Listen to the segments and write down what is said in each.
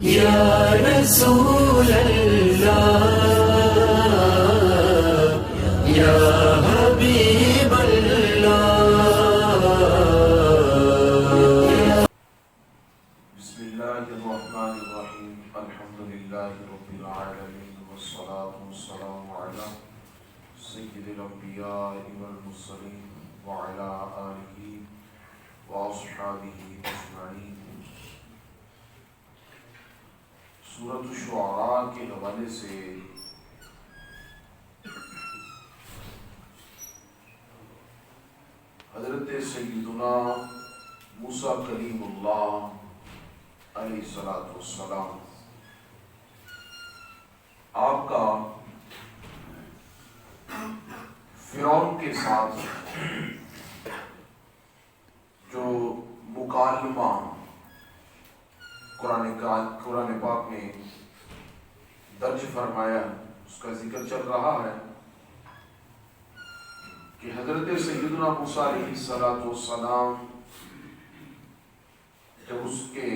یا رسول اللہ یا حبیب اللہ. بسم اللہ الرحمن الرحیم. الحمدللہ رب العالمین والصلاة والسلام علی سید الانبیاء والمرسلین وعلی آلہ واصحابہ اجمعین. سورۃ الشعراء کے حوالے سے حضرت سیدنا موسیٰ کلیم اللہ علیہ السلام آپ کا فرعون کے ساتھ جو مکالمہ قرآن پاک میں درج فرمایا اس کا ذکر چل رہا ہے کہ حضرت سیدنا موسیٰ علیہ السلام جب اس کے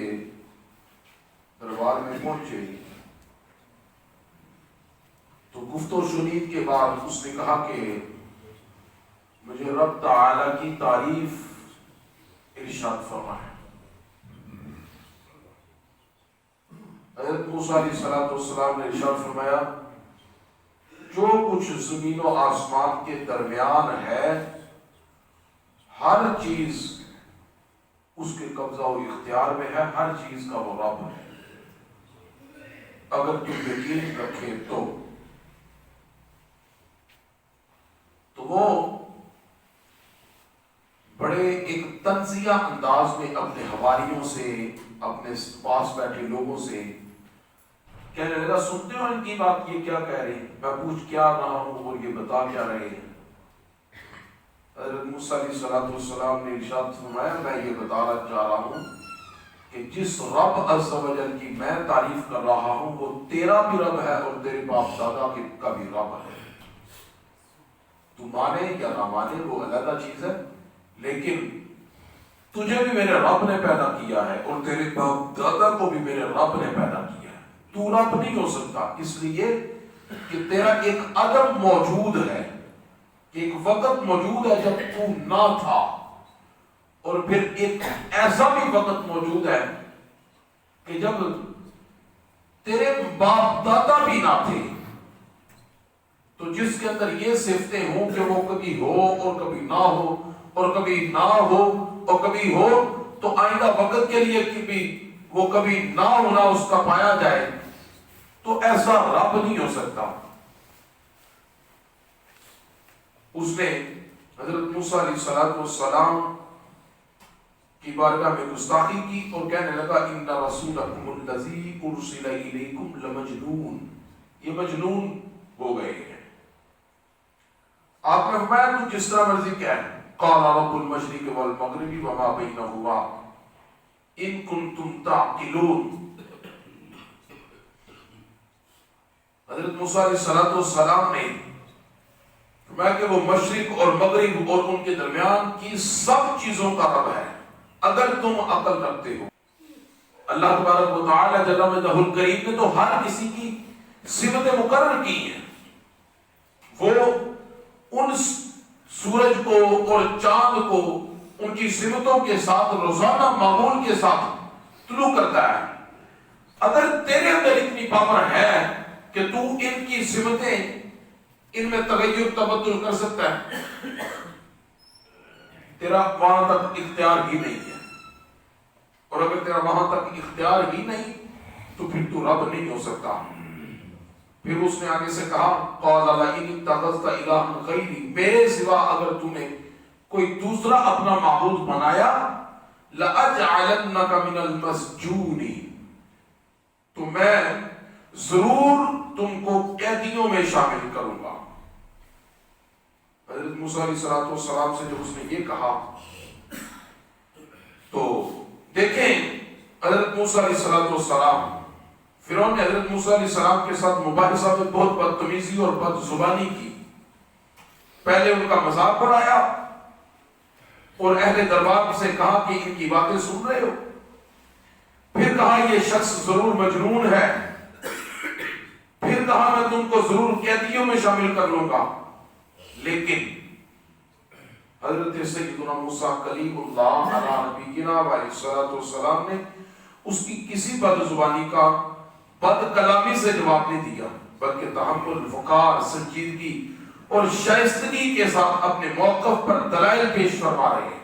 دربار میں پہنچے تو گفت و شنید کے بعد اس نے کہا کہ مجھے رب تعالی کی تعریف ارشاد فرمائے. حضرت موسیٰ علیہ السلام نے ارشاد فرمایا جو کچھ زمین و آسمان کے درمیان ہے ہر چیز اس کے قبضہ و اختیار میں ہے، ہر چیز کا وہ رب ہے اگر تم یقین رکھے تو وہ بڑے ایک تنزیہ انداز میں اپنے حواریوں سے اپنے پاس بیٹھے لوگوں سے کہنے لگا سنتے ہو ان کی بات، یہ کیا کہہ رہے ہیں، میں پوچھ کیا رہا ہوں اور یہ بتا کیا رہے ہیں. حضرت موسیٰ علیہ السلام نے ارشاد فرمایا میں یہ بتانا چاہ رہا ہوں کہ جس رب عز و جل کی میں تعریف کر رہا ہوں وہ تیرا بھی رب ہے اور تیرے باپ دادا کا بھی رب ہے. تو مانے یا نہ مانے وہ علیحدہ چیز ہے، لیکن تجھے بھی میرے رب نے پیدا کیا ہے اور تیرے باپ دادا کو بھی میرے رب نے پیدا کیا ہے. تو رب نہیں ہو سکتا اس لیے کہ تیرا ایک عدم موجود ہے، ایک وقت موجود ہے جب تو نہ تھا، اور پھر ایک ایسا بھی وقت موجود ہے کہ جب تیرے باپ دادا بھی نہ تھے. تو جس کے اندر یہ صفتیں ہوں کہ وہ کبھی ہو اور کبھی نہ ہو اور کبھی نہ ہو اور کبھی ہو، تو آئندہ وقت کے لیے وہ کبھی نہ ہونا اس کا پایا جائے، تو ایسا رب نہیں ہو سکتا. اس نے حضرت موسیٰ علیہ السلام کی بارگاہ میں گستاخی کی اور کہنے لگا ان رسولکم الذی ارسل الیکم لمجنون، یہ مجنون ہو گئے ہیں. آپ نے فرمایا تو جس طرح مرضی کہہ قال رب المشرق والمغرب وما بینہما ان کنتم تعقلون. حضرت موسیٰ علیہ السلام نے فرمایا کہ وہ مشرق اور مغرب اور ان کے درمیان کی سب چیزوں کا رب ہے اگر تم عقل رکھتے ہو. اللہ تبارک و تعالی جل مجدہ الکریم نے تو ہر کسی کی صفتیں مقرر کی ہیں. وہ ان سورج کو اور چاند کو ان کی صفتوں کے ساتھ روزانہ معمول کے ساتھ طلوع کرتا ہے. اگر تیرے اندر اتنی پاور ہے کہ تو ان کی صفتیں ان میں تغیر تبدل کر سکتا ہے، تیرا وہاں تک اختیار ہی نہیں ہے، اور اگر تیرا وہاں تک اختیار ہی نہیں تو پھر تو رب نہیں ہو سکتا. پھر اس نے آگے سے کہا قال لئن اتخذت الہا غیری، میرے سوا اگر تو نے کوئی دوسرا اپنا معبود بنایا لأجعلنک من المسجون، تو میں ضرور تم کو قیدیوں میں شامل کروں گا. حضرت موسیٰ علیہ السلام سے جب اس نے یہ کہا تو دیکھیں حضرت موسیٰ علیہ السلام فرعون نے حضرت موسیٰ علیہ السلام کے ساتھ مباحثہ میں بہت بدتمیزی اور بد زبانی کی. پہلے ان کا مذاق بنایا اور اہل دربار سے کہا کہ ان کی باتیں سن رہے ہو. پھر کہا یہ شخص ضرور مجنون ہے، پھر کہا میں تم کو ضرور قیدیوں میں شامل کر لوں گا. لیکن حضرت سیدنا موسیٰ کلیم اللہ علیہ نبینا علیہ الصلوۃ والسلام نے اس کی کسی بد زبانی کا، بد کلامی سے جواب نہیں دیا، بلکہ تحمل، وقار، سنجیدگی اور شائستگی کے ساتھ اپنے موقف پر دلائل پیش فرما رہے ہیں.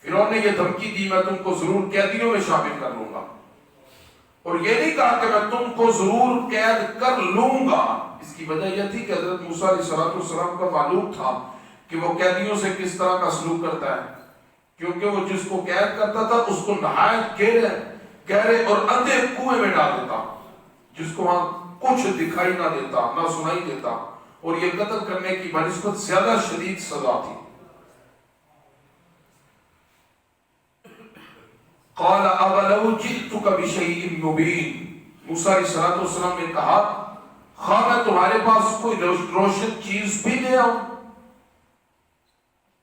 فرعون نے یہ دھمکی دی میں تم کو ضرور قیدیوں میں شامل کر لوں گا، اور یہ نہیں کہا کہ میں تم کو ضرور قید کر لوں گا. اس کی وجہ یہ تھی کہ حضرت موسیٰ علیہ السلام کا معلوم تھا کہ وہ قیدیوں سے کس طرح کا سلوک کرتا ہے، کیونکہ وہ جس کو قید کرتا تھا اس کو نہایت گہرے اور اندھے کنویں میں ڈال دیتا، جس کو وہاں کچھ دکھائی نہ دیتا، نہ سنائی دیتا، اور یہ قتل کرنے کی بنسبت زیادہ شدید سزا تھی. قال اولو جئتک بشیء مبین، موسیٰ علیہ السلام نے کہا خواہ میں تمہارے پاس کوئی روشن چیز بھی لے آؤں.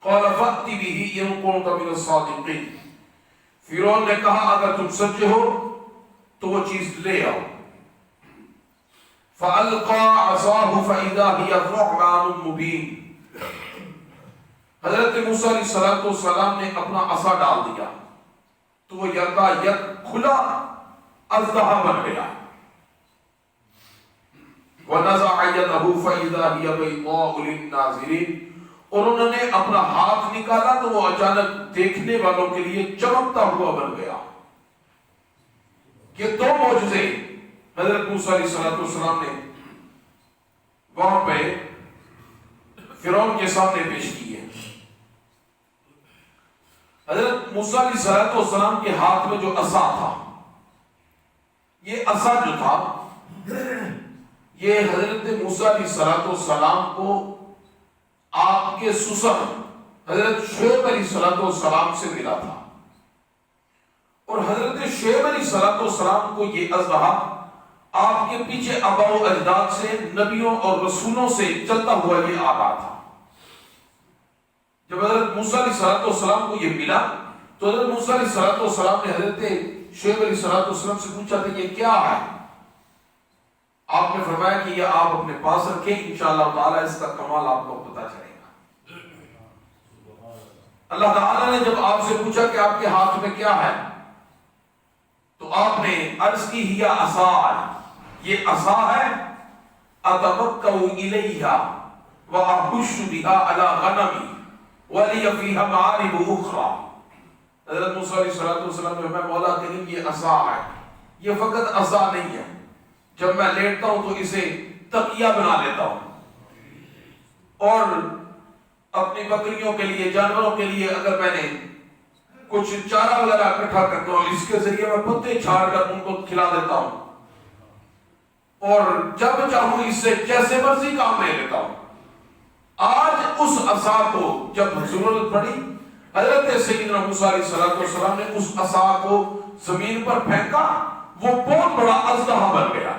قال فأت به ان كنت من الصادقین، فرعون نے کہا اگر تم سچے ہو تو وہ چیز لے آؤ. فألقى عصاه فإذا هي ثعبان مبین، حضرت موسیٰ علیہ السلام نے اپنا عصا ڈال دیا تو وہ یکا یک کھلا اژدہا بن گیا. وَنَزَعَ يَدَهُ فَإِذَا هِيَ بَيْضَاءُ لِلنَّاظِرِينَ، اور انہوں نے اپنا ہاتھ نکالا تو وہ اچانک دیکھنے والوں کے لیے چمکتا ہوا بن گیا. یہ دو معجزے حضرت موسیٰ علیہ السلام نے وہاں پہ فرعون کے سامنے پیش کیے. حضرت موسیٰ علیہ السلام کے ہاتھ میں جو عصا تھا، یہ عصا جو تھا یہ حضرت موسیٰ علیہ السلام کو آپ کے سسر حضرت شعیب علیہ السلام سے ملا تھا، اور حضرت شعیب علیہ السلام کو یہ اژدہا آپ کے پیچھے آباء و اجداد سے، نبیوں اور رسولوں سے چلتا ہوا یہ آ رہا تھا. جب حضرت موسیٰ علیہ السلام کو یہ ملا تو حضرت موسیٰ علیہ السلام نے حضرت شعیب علیہ السلام سے پوچھا تھا یہ کیا ہے؟ آپ نے فرمایا کہ یہ آپ اپنے پاس رکھیں، انشاءاللہ تعالی اس کا کمال آپ کو پتہ چلے گا. اللہ تعالیٰ نے جب آپ سے پوچھا کہ آپ کے ہاتھ میں کیا ہے تو آپ نے عرض کی ہی عصا، یہ عصا ہے، اتوکل الیہا واحش بہا علی غنمی ولی فیہا معارب اخری. حضرت موسیٰ علیہ السلام نے فرمایا مولا کریم یہ عصا ہے، یہ فقط عصا نہیں ہے، جب میں لیٹتا ہوں تو اسے تکیہ بنا لیتا ہوں، اور اپنی بکریوں کے لیے، جانوروں کے لیے اگر میں نے کچھ چارہ وغیرہ اکٹھا کرتا ہوں اس کے ذریعے میں پتے چھاڑ کر ان کو کھلا دیتا ہوں، اور جب چاہوں اس سے جیسے مرضی کام لے لیتا ہوں. آج اس عصا کو جب ضرورت پڑی حضرت سیدنا موسیٰ علیہ السلام نے اس عصا کو زمین پر پھینکا، وہ بہت بڑا اژدہا بن گیا.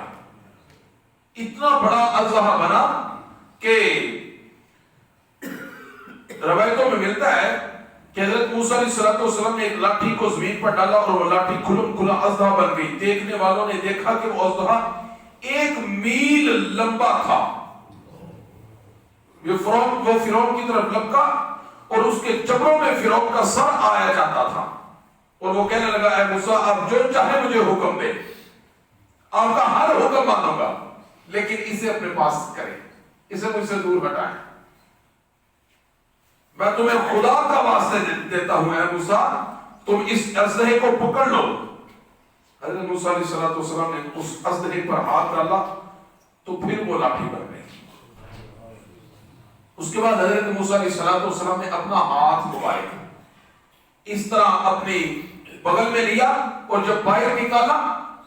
اتنا بڑا اژدہا بنا کہ روایتوں میں ملتا ہے کہ حضرت موسیٰ علیہ السلام نے ایک لاٹھی کو زمین پر ڈالا اور وہ لاٹھی کھلم کھلا اژدہا بن گئی. دیکھنے والوں نے دیکھا کہ وہ اژدہا 1 میل لمبا تھا. وہ فرعون کی طرف لپکا اور اس کے چمڑوں میں فرعون کا سر آیا جاتا تھا، اور وہ کہنے لگا اے موسیٰ آپ جو چاہے مجھے حکم دے، آپ کا ہر حکم مانوں گا، لیکن اسے اپنے پاس کریں، اسے مجھ سے دور ہٹائیں. میں تمہیں خدا کا واسطے دیتا ہوں اے موسیٰ، تم اس اژدہے کو پکڑ لو. حضرت موسیٰ علیہ السلام نے اس اژدہے پر ہاتھ ڈالا تو پھر وہ لاٹھی بن گئی. اس کے بعد حضرت موسیٰ علیہ السلام نے اپنا ہاتھ مبارک اس طرح اپنے بغل میں لیا، اور جب باہر نکالا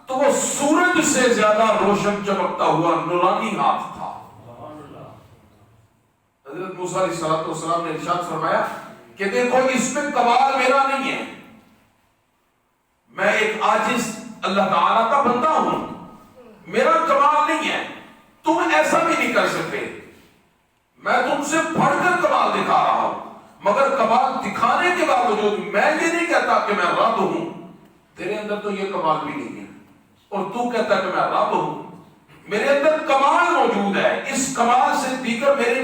تو وہ سورج سے زیادہ روشن چمکتا ہوا نورانی ہاتھ تھا. حضرت موسیٰ علیہ السلام نے ارشاد فرمایا کہ دیکھو اس میں کمال میرا نہیں ہے، میں ایک عاجز اللہ تعالیٰ کا بندہ ہوں، میرا کمال نہیں ہے، تم ایسا بھی نہیں کر سکتے. میں تم سے بڑھ کر کمال دکھا رہا ہوں، مگر کمال دکھانے کے باوجود میں یہ نہیں کہتا کہ میں رب ہوں، تیرے اندر تو یہ کمال بھی نہیں ہے، اور تو کہتا ہے کہ میں رب ہوں، میرے اندر کمال موجود ہے، اس کمال سے دیگر میرے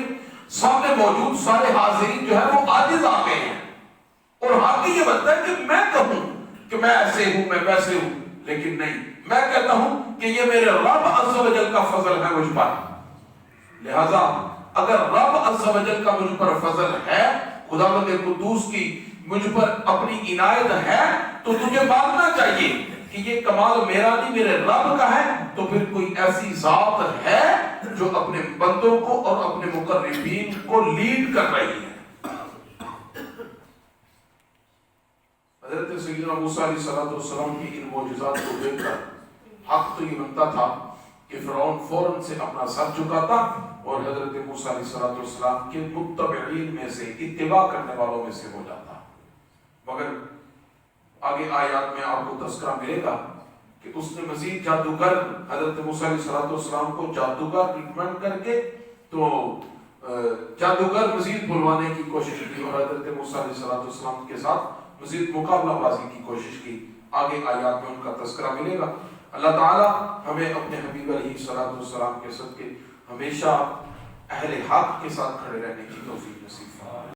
سامنے موجود سارے حاضرین جو ہے وہ عاجز آ گئے ہیں، اور حق یہ بنتا ہے کہ میں کہوں کہ میں ایسے ہوں، میں ویسے ہوں، لیکن نہیں، میں کہتا ہوں کہ یہ میرے رب عز و جل کا فضل ہے مجھ پر۔ لہذا اگر رب عز و جل کا مجھ پر فضل ہے، خداوند قدوس کی مجھ پر اپنی عنایت ہے، تو تجھے ماننا چاہیے کہ یہ کمال میرا نہیں میرے رب کا ہے، تو پھر کوئی ایسی ذات ہے جو اپنے بندوں کو اور اپنے مقربین کو لیڈ کر رہی ہے۔ حضرت سیدنا موسیٰ علیہ السلام کی ان معجزات کو دیکھ کر حق تو یہ بنتا تھا کہ فرعون فوراً سے اپنا سر جھکاتا اور حضرت موسیٰ علیہ السلام کے متبعین میں سے، اتباع کرنے والوں میں سے ہو جاتا، مگر آگے آیات میں آپ کو تذکرہ ملے گا کہ اس نے مزید جادوگر حضرت موسیٰ علیہ السلام کو جادوگر ریکمنڈ کر کے تو جادوگر مزید بلوانے کی کوشش کی اور حضرت موسیٰ علیہ السلام کے ساتھ مزید مقابلہ بازی کی کوشش کی۔ آگے آیات میں ان کا تذکرہ ملے گا۔ اللہ تعالی ہمیں اپنے حبیب علیہ السلام کے صدقے ہمیشہ اہل حق کے ساتھ کھڑے رہنے کی توفیق نصیب فرمائے۔